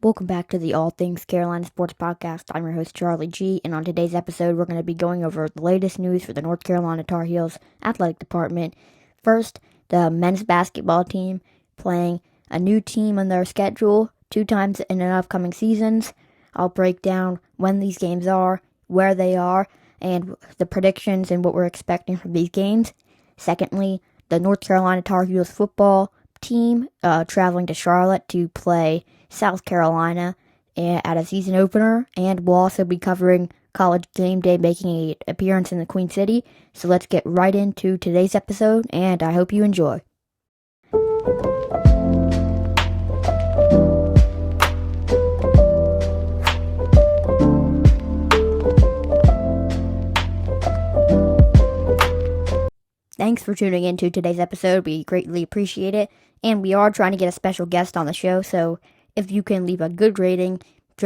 Welcome back to the All Things Carolina Sports Podcast. I'm your host, Charlie G, and on today's episode, we're going to be going over the latest news for the North Carolina Tar Heels athletic department. First, the men's basketball team playing a new team on their schedule 2 times in the upcoming seasons. I'll break down when these games are, where they are, and the predictions and what we're expecting from these games. Secondly, the North Carolina Tar Heels football team traveling to Charlotte to play South Carolina at a season opener, and we'll also be covering College Game Day making an appearance in the Queen City. So let's get right into today's episode, and I hope you enjoy. Thanks for tuning in to today's episode. We greatly appreciate it, and we are trying to get a special guest on the show, so if you can leave a good rating,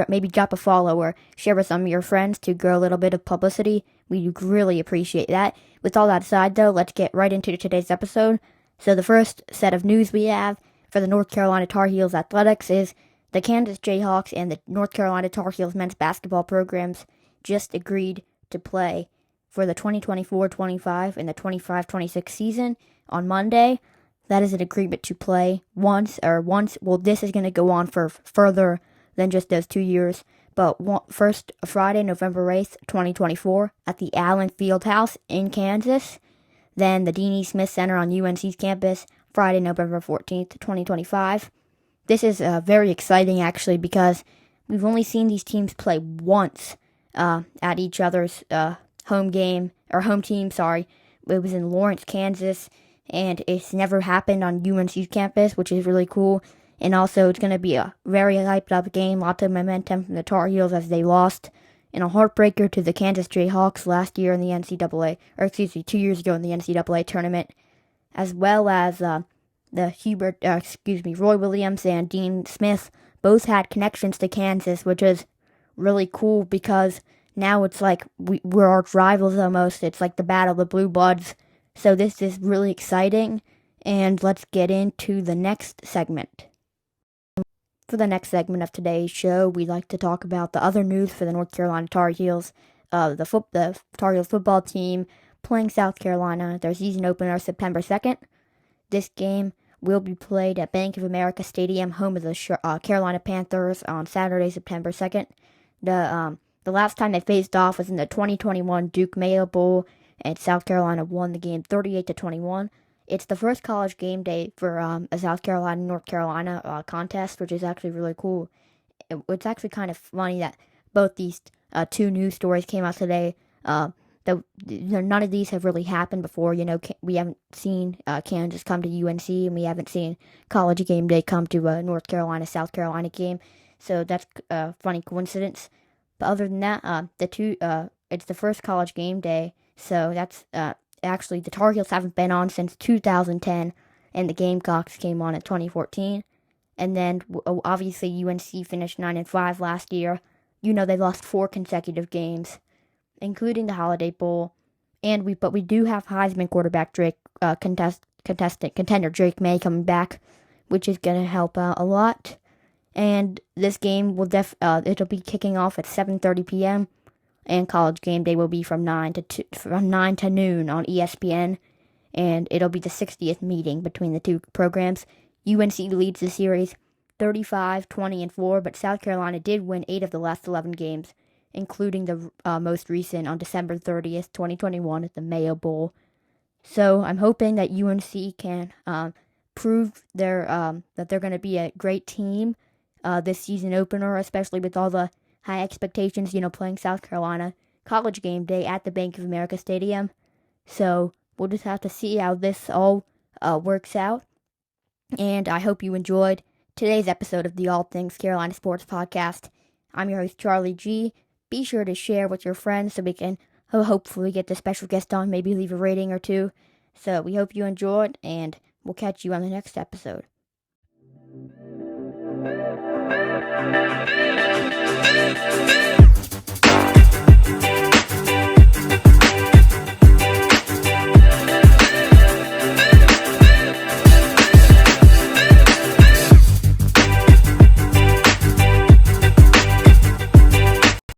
maybe drop a follow or share with some of your friends to grow a little bit of publicity, we really appreciate that. With all that aside, though, let's get right into today's episode. So the first set of news we have for the North Carolina Tar Heels athletics is the Kansas Jayhawks and the North Carolina Tar Heels men's basketball programs just agreed to play for the 2024-25 and the 25-26 season on Monday. That is an agreement to play once. Well, this is going to go on for further than just those 2 years. But first, Friday, November 8th, 2024, at the Allen Fieldhouse in Kansas. Then the Dean E. Smith Center on UNC's campus, Friday, November 14th, 2025. This is very exciting, actually, because we've only seen these teams play once at each other's home team. It was in Lawrence, Kansas. And it's never happened on UNC's campus, which is really cool. And also, it's going to be a very hyped-up game, lots of momentum from the Tar Heels as they lost in a heartbreaker to the Kansas Jayhawks last year in the NCAA, 2 years ago in the NCAA tournament, as well as Roy Williams and Dean Smith both had connections to Kansas, which is really cool because now it's like we're arch rivals almost. It's like the battle of the Blue Bloods. So this is really exciting, and let's get into the next segment. For the next segment of today's show, we'd like to talk about the other news for the North Carolina Tar Heels. The Tar Heels football team playing South Carolina, their season opener September 2nd. This game will be played at Bank of America Stadium, home of the Carolina Panthers, on Saturday, September 2nd. The last time they faced off was in the 2021 Duke Mayo Bowl, and South Carolina won the game 38-21. It's the first college game day for a South Carolina-North Carolina contest, which is actually really cool. It's actually kind of funny that both these two news stories came out today. None of these have really happened before. We haven't seen Kansas come to UNC, and we haven't seen college game day come to a North Carolina-South Carolina game. So that's a funny coincidence. But other than that, it's the first college game day. So that's actually the Tar Heels haven't been on since 2010, and the Gamecocks came on in 2014. And then obviously UNC finished 9-5 last year. They lost 4 consecutive games, including the Holiday Bowl. But we do have Heisman quarterback contender Drake May coming back, which is gonna help out a lot. And this game will it'll be kicking off at 7:30 p.m. And College Game Day will be from 9 to noon on ESPN, and it'll be the 60th meeting between the two programs. UNC leads the series 35-20-4, but South Carolina did win 8 of the last 11 games, including the most recent on December 30th, 2021 at the Mayo Bowl. So I'm hoping that UNC can prove that they're going to be a great team this season opener, especially with all the high expectations, playing South Carolina College Game Day at the Bank of America Stadium. So we'll just have to see how this all works out. And I hope you enjoyed today's episode of the All Things Carolina Sports Podcast. I'm your host, Charlie G. Be sure to share with your friends so we can hopefully get the special guest on, maybe leave a rating or 2. So we hope you enjoyed, and we'll catch you on the next episode.